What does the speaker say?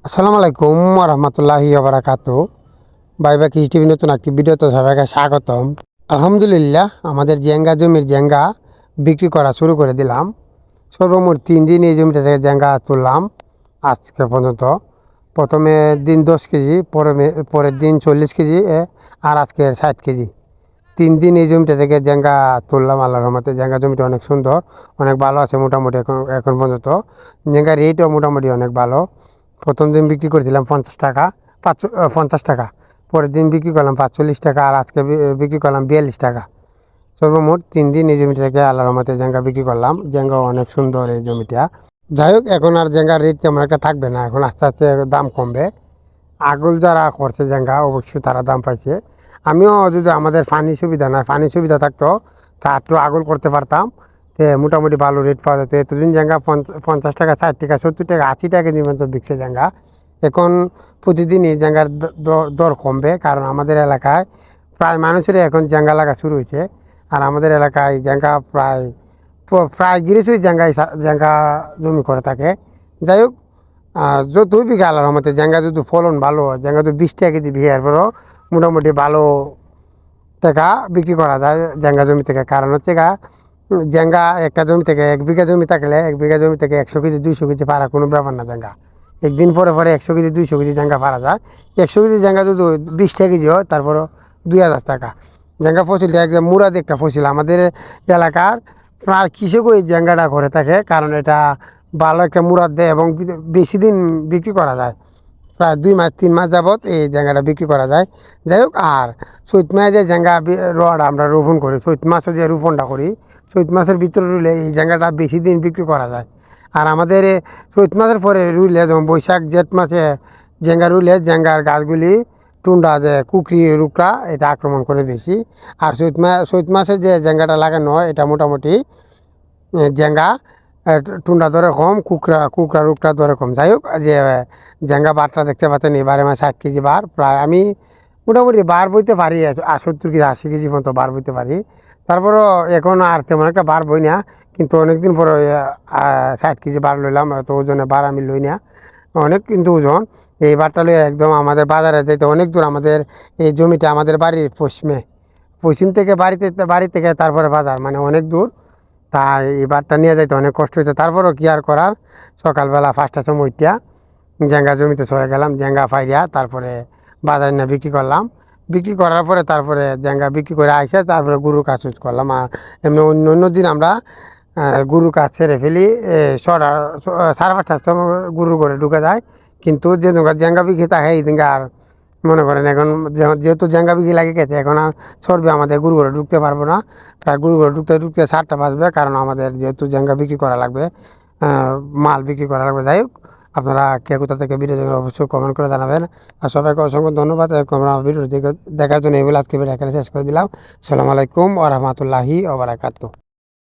আসসালামু আলাইকুম রহমতুল্লাহি বারাকাতু। বাইবা কৃষি টিভি নতুন একটি ভিডিওতে সবাইকে স্বাগতম। আলহামদুলিল্লাহ, আমাদের জেঙ্গা জমির জেঙ্গা বিক্রি করা শুরু করে দিলাম। সর্বমোট 3 দিন এই জমিটা থেকে জেঙ্গা তুললাম আজকে পর্যন্ত। প্রথমে দিন 10 কেজি, পরের দিন 40 কেজি, আর আজকে 60 কেজি। 3 দিন এই জমিটা থেকে জেঙ্গা তুললাম আল্লাহর রহমতে। জেঙ্গা জমিটা অনেক সুন্দর, অনেক ভালো আছে মোটামুটি। এখন পর্যন্ত জেঙ্গার রেটও মোটামুটি অনেক ভালো। প্রথম দিন বিক্রি করেছিলাম 50 টাকা, 50 টাকা। পরের দিন বিক্রি করলাম 45 টাকা, আর আজকে বিক্রি করলাম 42 টাকা। সর্বমোট 3 দিন এই জমিটাকে আল্লাহর রহমতে জেঙ্গা বিক্রি করলাম। জেঙ্গা অনেক সুন্দর এই জমিটা। যাই হোক, এখন আর জেঙ্গার রেট তেমন একটা থাকবে না, এখন আস্তে আস্তে দাম কমবে। আগল যারা করছে জেঙ্গা অবশ্যই তারা দাম পাইছে। আমিও যদি আমাদের পানি সুবিধা না, পানি সুবিধা থাকতো তা একটু আগল করতে পারতাম, মোটামুটি ভালো রেট পাওয়া যেত। এতদিন জেঙ্গা 50 টাকা, 60 টাকা, 70 টাকা, 80 টাকা নিয়মিত বিকছে জেঙ্গা। এখন প্রতিদিনই জেঙ্গার দর কমবে, কারণ আমাদের এলাকায় প্রায় মানুষেরই এখন জেঙ্গা লাগা শুরু হয়েছে। আর আমাদের এলাকায় জেঙ্গা প্রায় গিরিশই জেঙ্গা জমি করে থাকে। যাই হোক, যতই বিঘা আল্লাহর রহমতে জেঙ্গা যদি ফলন ভালো হয়, জেঙ্গা যদি 20 টাকা কেজি বিঘার পরও মোটামুটি ভালো টাকা বিক্রি করা যায় জেঙ্গা জমি থেকে। কারণ হচ্ছে জেঙ্গা একটা জমি থেকে 1 বিঘা জমি থাকলে 1 বিঘা জমি থেকে 100 কেজি 200 কেজি পারা কোনো ব্যাপার না। জেঙ্গা একদিন পরে 100 কেজি 200 কেজি জেঙ্গা পারা যায়। 100 কেজি জেঙ্গা যদি 20 টাকা কেজি হয়, তারপরও 2000 টাকা। জেঙ্গা ফসলটা একদম মুরাদ একটা ফসল। আমাদের এলাকার প্রায় কৃষক ওই জেঙ্গাটা করে থাকে, কারণ এটা ভালো একটা মুরাদ দেয় এবং বেশি দিন বিক্রি করা যায়। প্রায় 2 মাস 3 মাস যাবৎ এই জেঙ্গাটা বিক্রি করা যায়। যাই হোক, আর চৈত মাসে যে জেঙ্গা রড আমরা রোপণ করি, চৈত মাসে যে রোপণটা করি, চৈত মাসের ভিতরে রুলে এই জেঙ্গাটা বেশি দিন বিক্রি করা যায়। আর আমাদের চৈত মাসের পরে রুইলে, যেমন বৈশাখ জ্যেঠ মাসে জেঙ্গা রুইলে জেঙ্গার গাছগুলি টুন্ডা যে কুকরি রুকরা এটা আক্রমণ করে বেশি। আর চৈত মাসে যে জেঙ্গাটা লাগানো হয় এটা মোটামুটি জেঙ্গা টুন্ডা ধরে কম, কুকরা রুকরা ধরে কম। যাই হোক, যে জেঙ্গা বারটা দেখতে পাচ্ছেন, এবারে আমার 60 কেজি বার। প্রায় আমি মোটামুটি বার বইতে পারি 70 কেজি 80 কেজি মতো বার বইতে পারি। তারপরও এখন আর তেমন একটা বার বই না, কিন্তু অনেকদিন পরে 60 কেজি বার লইলাম। তো ওজনে বার আমি লই না, অনেক কিন্তু ওজন। এই বারটা লই একদম আমাদের বাজারে যাইতে অনেক দূর। আমাদের এই জমিটা আমাদের বাড়ির পশ্চিম থেকে বাড়ি থেকে তারপরে বাজার, মানে অনেক দূর। তাই এই বারটা নিয়ে যাইতে অনেক কষ্ট হইতো। তারপরও কি আর করার, সকালবেলা 5টার সময় উঠিয়া জেঙ্গা জমিতে চলে গেলাম, জেঙ্গা ফাইরিয়া তারপরে বাজারে নিয়ে বিক্রি করলাম। বিক্রি করার পরে তারপরে জেঙ্গা বিক্রি করে আইসে তারপরে গরুর কাজ করলাম। আর এমনি অন্য দিন আমরা গরুর কাজ সেরে ফেলি। 5:30টার সময় গরুর ঘরে ঢুকে যায়। কিন্তু যে জেঙ্গা বিক্রি থাকে এই দিনকে আর মনে করেন, এখন যেহেতু জেঙ্গা বিক্রি লাগে গেছে, এখন আর চর্বি আমাদের গরু ঘরে ঢুকতে পারবো না। তাই গরু ঘরে ঢুকতে 7টা বাজবে, কারণ আমাদের যেহেতু জেঙ্গা বিক্রি করা লাগবে, মাল বিক্রি করা লাগবে। যাই হোক, আপনারা কে কোথা থেকে ভিডিও দেখবেন অবশ্যই কমেন্ট করে জানাবেন। আর সবাইকে অসংখ্য ধন্যবাদ ভিডিও দেখার জন্য। এগুলো আজকে ভিডিও এখানে শেষ করে দিলাম। আসসালামু আলাইকুম ওয়া রাহমাতুল্লাহি ওয়া বারাকাতুহু।